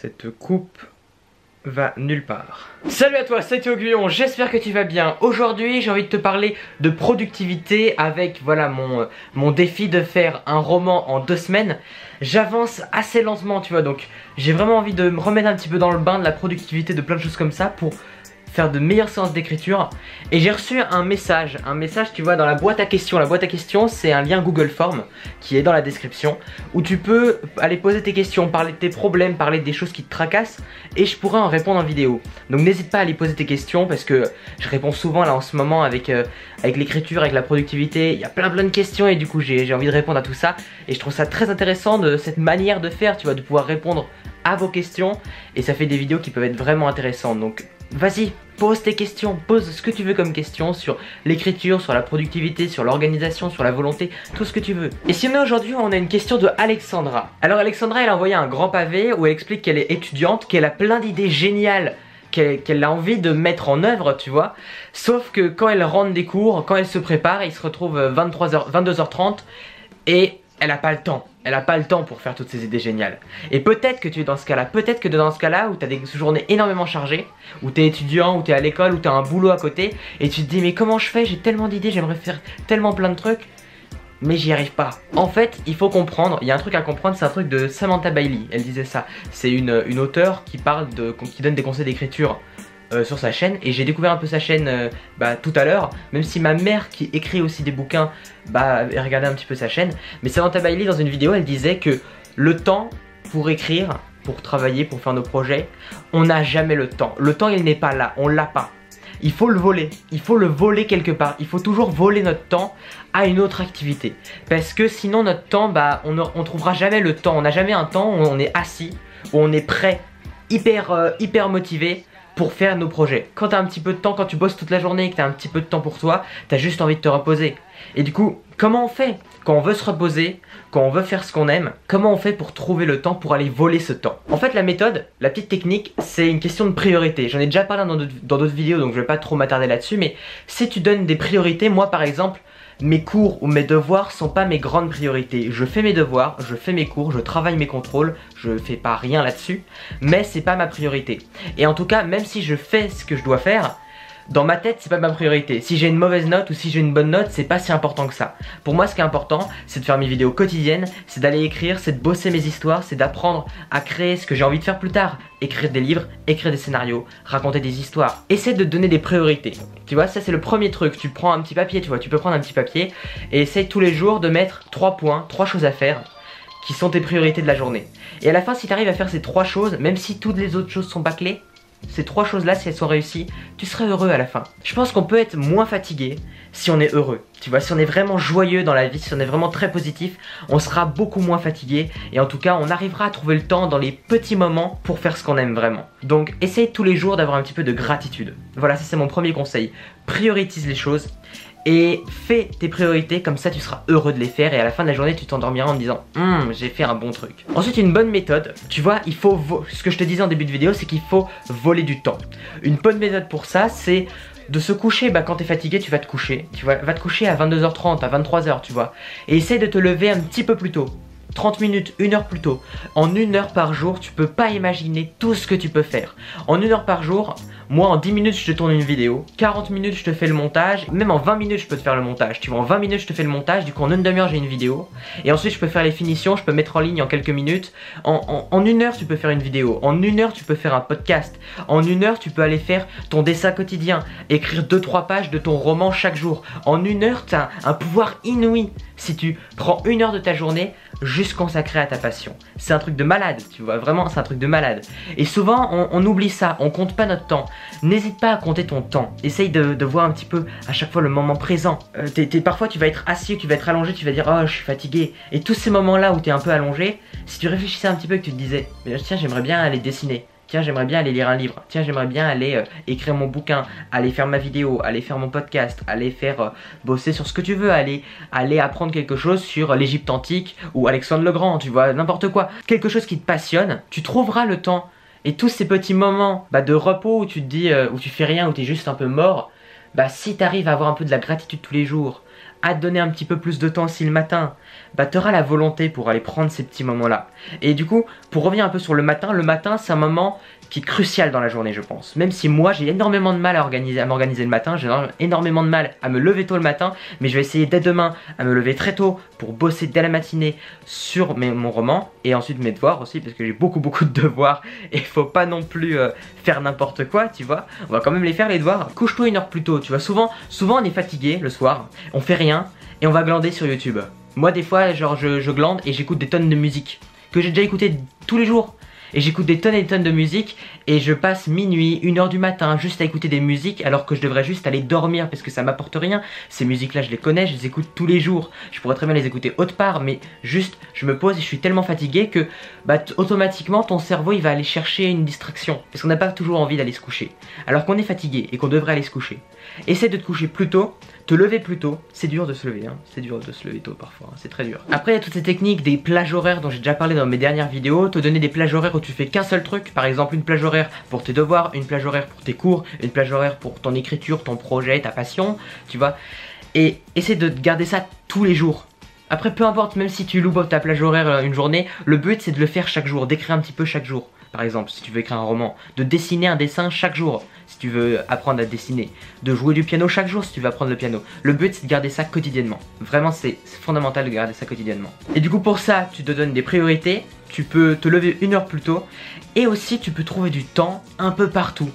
Cette coupe va nulle part. Salut à toi, c'est Aiguillon, j'espère que tu vas bien. Aujourd'hui j'ai envie de te parler de productivité avec voilà mon défi de faire un roman en 2 semaines. J'avance assez lentement tu vois, donc j'ai vraiment envie de me remettre un petit peu dans le bain de la productivité, de plein de choses comme ça pour faire de meilleures séances d'écriture. Et j'ai reçu un message tu vois dans la boîte à questions. La boîte à questions c'est un lien Google Form qui est dans la description où tu peux aller poser tes questions, parler de tes problèmes, parler des choses qui te tracassent et je pourrais en répondre en vidéo. Donc n'hésite pas à aller poser tes questions parce que je réponds souvent là en ce moment avec l'écriture, avec la productivité. Il y a plein de questions et du coup j'ai envie de répondre à tout ça et je trouve ça très intéressant de cette manière de faire, tu vois, de pouvoir répondre à vos questions et ça fait des vidéos qui peuvent être vraiment intéressantes. Donc vas-y, pose tes questions, pose ce que tu veux comme question sur l'écriture, sur la productivité, sur l'organisation, sur la volonté, tout ce que tu veux. Et sinon aujourd'hui on a une question de Alexandra. Alors Alexandra elle a envoyé un grand pavé où elle explique qu'elle est étudiante, qu'elle a plein d'idées géniales qu'elle a envie de mettre en œuvre tu vois. Sauf que quand elle rentre des cours, quand elle se prépare, il se retrouve 22h30 et elle a pas le temps. Elle a pas le temps pour faire toutes ces idées géniales. Et peut-être que tu es dans ce cas-là. Peut-être que dans ce cas-là où tu as des journées énormément chargées, où tu es étudiant, où tu es à l'école, où tu as un boulot à côté, et tu te dis mais comment je fais? J'ai tellement d'idées, j'aimerais faire tellement plein de trucs, mais j'y arrive pas. En fait, il faut comprendre, il y a un truc à comprendre, c'est un truc de Samantha Bailey. Elle disait ça. C'est une auteure qui donne des conseils d'écriture sur sa chaîne et j'ai découvert un peu sa chaîne tout à l'heure, même si ma mère qui écrit aussi des bouquins avait regardé un petit peu sa chaîne. Mais Samantha Bailey dans une vidéo elle disait que le temps pour écrire, pour travailler, pour faire nos projets, on n'a jamais le temps. Le temps il n'est pas là, on l'a pas. Il faut le voler, quelque part. Il faut toujours voler notre temps à une autre activité. Parce que sinon notre temps, on trouvera jamais le temps. On n'a jamais un temps où on est assis, où on est prêt, hyper motivé pour faire nos projets. Quand t'as un petit peu de temps, quand tu bosses toute la journée et que t'as un petit peu de temps pour toi, t'as juste envie de te reposer. Et du coup, comment on fait quand on veut se reposer, quand on veut faire ce qu'on aime? Comment on fait pour trouver le temps, pour aller voler ce temps? En fait la méthode, la petite technique, c'est une question de priorité. J'en ai déjà parlé dans d'autres vidéos donc je vais pas trop m'attarder là-dessus, mais si tu donnes des priorités, moi par exemple, mes cours ou mes devoirs sont pas mes grandes priorités. Je fais mes devoirs, je fais mes cours, je travaille mes contrôles, je fais pas rien là-dessus, mais c'est pas ma priorité. Et en tout cas, même si je fais ce que je dois faire, dans ma tête c'est pas ma priorité. Si j'ai une mauvaise note ou si j'ai une bonne note, c'est pas si important que ça. Pour moi ce qui est important, c'est de faire mes vidéos quotidiennes, c'est d'aller écrire, c'est de bosser mes histoires, c'est d'apprendre à créer ce que j'ai envie de faire plus tard. Écrire des livres, écrire des scénarios, raconter des histoires. Essaie de te donner des priorités. Tu vois, ça c'est le premier truc. Tu prends un petit papier, tu vois, tu peux prendre un petit papier et essaye tous les jours de mettre 3 points, 3 choses à faire qui sont tes priorités de la journée. Et à la fin si tu arrives à faire ces 3 choses, même si toutes les autres choses sont bâclées, ces 3 choses là, si elles sont réussies, tu serais heureux à la fin. Je pense qu'on peut être moins fatigué si on est heureux. Tu vois, si on est vraiment joyeux dans la vie, si on est vraiment très positif, on sera beaucoup moins fatigué. Et en tout cas, on arrivera à trouver le temps dans les petits moments pour faire ce qu'on aime vraiment. Donc, essaye tous les jours d'avoir un petit peu de gratitude. Voilà, ça c'est mon premier conseil. Priorise les choses. Et fais tes priorités, comme ça tu seras heureux de les faire et à la fin de la journée tu t'endormiras en te disant j'ai fait un bon truc. Ensuite une bonne méthode, tu vois, il faut ce que je te disais en début de vidéo, c'est qu'il faut voler du temps. Une bonne méthode pour ça c'est de se coucher, quand t'es fatigué tu vas te coucher. Tu vas te coucher à 22h30, à 23h tu vois. Et essaie de te lever un petit peu plus tôt. 30 minutes, 1 heure plus tôt. En 1 heure par jour, tu peux pas imaginer tout ce que tu peux faire. En 1 heure par jour, moi en 10 minutes je te tourne une vidéo, 40 minutes je te fais le montage, même en 20 minutes je peux te faire le montage. Tu vois, en 20 minutes je te fais le montage, du coup en une demi-heure j'ai une vidéo. Et ensuite je peux faire les finitions, je peux mettre en ligne en quelques minutes. En 1 heure tu peux faire une vidéo, en 1 heure tu peux faire un podcast. En 1 heure tu peux aller faire ton dessin quotidien, écrire 2-3 pages de ton roman chaque jour. En 1 heure tu as un pouvoir inouï si tu prends 1 heure de ta journée juste consacrée à ta passion. C'est un truc de malade, tu vois, vraiment c'est un truc de malade. Et souvent on oublie ça, on compte pas notre temps. N'hésite pas à compter ton temps. Essaye de voir un petit peu à chaque fois le moment présent. Parfois tu vas être assis, tu vas être allongé, tu vas dire oh je suis fatigué. Et tous ces moments là où tu es un peu allongé, si tu réfléchissais un petit peu et que tu te disais tiens j'aimerais bien aller dessiner. Tiens j'aimerais bien aller lire un livre. Tiens j'aimerais bien aller écrire mon bouquin, aller faire ma vidéo, aller faire mon podcast, aller faire bosser sur ce que tu veux, aller apprendre quelque chose sur l'Égypte antique ou Alexandre le Grand, tu vois, n'importe quoi. Quelque chose qui te passionne, tu trouveras le temps. Et tous ces petits moments de repos où tu te dis, où tu fais rien, où tu es juste un peu mort, si tu arrives à avoir un peu de la gratitude tous les jours, à te donner un petit peu plus de temps aussi le matin, bah tu auras la volonté pour aller prendre ces petits moments-là. Et du coup, pour revenir un peu sur le matin c'est un moment qui est crucial dans la journée, je pense. Même si moi j'ai énormément de mal à m'organiser le matin, j'ai énormément de mal à me lever tôt le matin, mais je vais essayer dès demain à me lever très tôt pour bosser dès la matinée sur mon roman et ensuite mes devoirs aussi, parce que j'ai beaucoup de devoirs et il faut pas non plus faire n'importe quoi, tu vois. On va quand même les faire les devoirs. Couche-toi une heure plus tôt, tu vois. Souvent on est fatigué le soir, on fait rien et on va glander sur YouTube. Moi des fois genre je glande et j'écoute des tonnes de musique que j'ai déjà écouté tous les jours. Et j'écoute des tonnes et des tonnes de musique et je passe minuit, 1h du matin juste à écouter des musiques alors que je devrais juste aller dormir parce que ça m'apporte rien. Ces musiques là je les connais, je les écoute tous les jours. Je pourrais très bien les écouter autre part, mais juste je me pose et je suis tellement fatigué que bah, automatiquement ton cerveau il va aller chercher une distraction. Parce qu'on n'a pas toujours envie d'aller se coucher. Alors qu'on est fatigué et qu'on devrait aller se coucher. Essaie de te coucher plus tôt, te lever plus tôt. C'est dur de se lever, hein. C'est dur de se lever tôt parfois, hein. C'est très dur. Après il y a toutes ces techniques des plages horaires dont j'ai déjà parlé dans mes dernières vidéos. Te donner des plages horaires où tu fais qu'un seul truc. Par exemple une plage horaire pour tes devoirs, une plage horaire pour tes cours, une plage horaire pour ton écriture, ton projet, ta passion, tu vois. Et essaie de garder ça tous les jours. Après peu importe, même si tu loupes ta plage horaire une journée, le but c'est de le faire chaque jour, d'écrire un petit peu chaque jour. Par exemple, si tu veux écrire un roman, de dessiner un dessin chaque jour, si tu veux apprendre à dessiner, de jouer du piano chaque jour si tu veux apprendre le piano. Le but c'est de garder ça quotidiennement. Vraiment c'est fondamental de garder ça quotidiennement. Et du coup pour ça, tu te donnes des priorités, tu peux te lever 1 heure plus tôt et aussi tu peux trouver du temps un peu partout.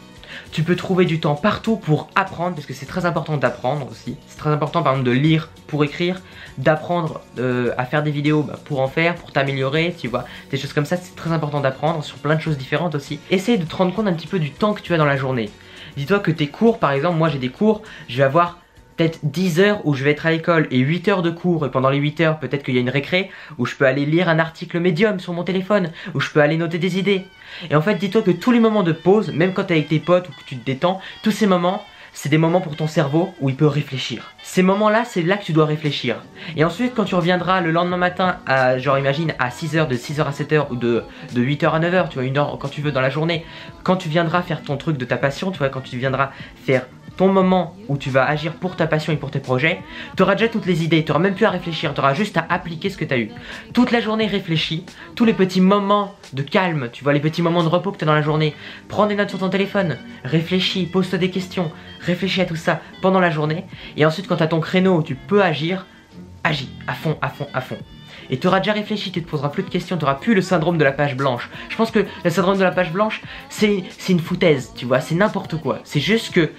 Tu peux trouver du temps partout pour apprendre, parce que c'est très important d'apprendre aussi. C'est très important par exemple de lire pour écrire, d'apprendre à faire des vidéos pour en faire, pour t'améliorer, tu vois. Des choses comme ça, c'est très important d'apprendre sur plein de choses différentes aussi. Essaye de te rendre compte un petit peu du temps que tu as dans la journée. Dis-toi que tes cours, par exemple, moi j'ai des cours, je vais avoir peut-être 10 heures où je vais être à l'école et 8 heures de cours, et pendant les 8 heures peut-être qu'il y a une récré où je peux aller lire un article Medium sur mon téléphone, où je peux aller noter des idées. Et en fait dis-toi que tous les moments de pause, même quand tu es avec tes potes ou que tu te détends, tous ces moments c'est des moments pour ton cerveau où il peut réfléchir. Ces moments-là, c'est là que tu dois réfléchir. Et ensuite, quand tu reviendras le lendemain matin, à, genre imagine à 6h, de 6h à 7h ou de 8h à 9h, tu vois, 1 heure quand tu veux dans la journée, quand tu viendras faire ton truc de ta passion, tu vois, quand tu viendras faire ton moment où tu vas agir pour ta passion et pour tes projets, tu auras déjà toutes les idées, tu n'auras même plus à réfléchir, tu auras juste à appliquer ce que tu as eu. Toute la journée réfléchis, tous les petits moments de calme, tu vois, les petits moments de repos que tu as dans la journée, prends des notes sur ton téléphone, réfléchis, pose-toi des questions, réfléchis à tout ça pendant la journée, et ensuite quand tu as ton créneau où tu peux agir, agis à fond, à fond, à fond. Et tu auras déjà réfléchi, tu te poseras plus de questions, tu n'auras plus le syndrome de la page blanche. Je pense que le syndrome de la page blanche, c'est une foutaise, tu vois, c'est n'importe quoi. C'est juste que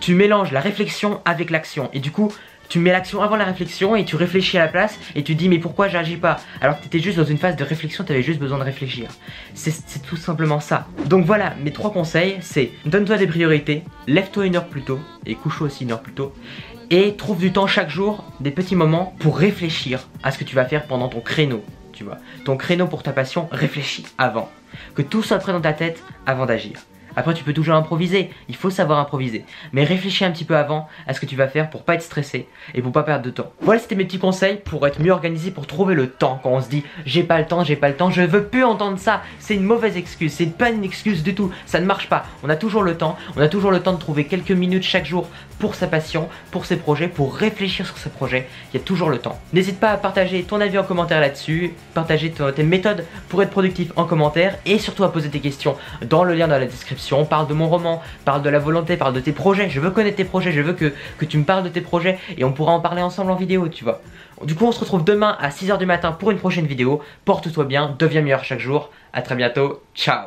tu mélanges la réflexion avec l'action. Et du coup, tu mets l'action avant la réflexion et tu réfléchis à la place et tu te dis mais pourquoi j'agis pas? Alors que tu étais juste dans une phase de réflexion, tu avais juste besoin de réfléchir. C'est tout simplement ça. Donc voilà, mes 3 conseils, c'est donne-toi des priorités, lève-toi 1 heure plus tôt et couche-toi aussi 1 heure plus tôt. Et trouve du temps chaque jour, des petits moments pour réfléchir à ce que tu vas faire pendant ton créneau. Tu vois, ton créneau pour ta passion, réfléchis avant. Que tout soit prêt dans ta tête avant d'agir. Après tu peux toujours improviser, il faut savoir improviser. Mais réfléchis un petit peu avant à ce que tu vas faire pour pas être stressé et pour pas perdre de temps. Voilà, c'était mes petits conseils pour être mieux organisé, pour trouver le temps. Quand on se dit j'ai pas le temps, je veux plus entendre ça. C'est une mauvaise excuse, c'est pas une excuse du tout. Ça ne marche pas, on a toujours le temps. On a toujours le temps de trouver quelques minutes chaque jour pour sa passion, pour ses projets, pour réfléchir sur ses projets. Il y a toujours le temps. N'hésite pas à partager ton avis en commentaire là-dessus, partager tes méthodes pour être productif en commentaire et surtout à poser tes questions dans le lien dans la description. Parle de mon roman, parle de la volonté, parle de tes projets. Je veux connaître tes projets, je veux que tu me parles de tes projets et on pourra en parler ensemble en vidéo, tu vois. Du coup, on se retrouve demain à 6h du matin pour une prochaine vidéo. Porte-toi bien, deviens meilleur chaque jour. À très bientôt, ciao.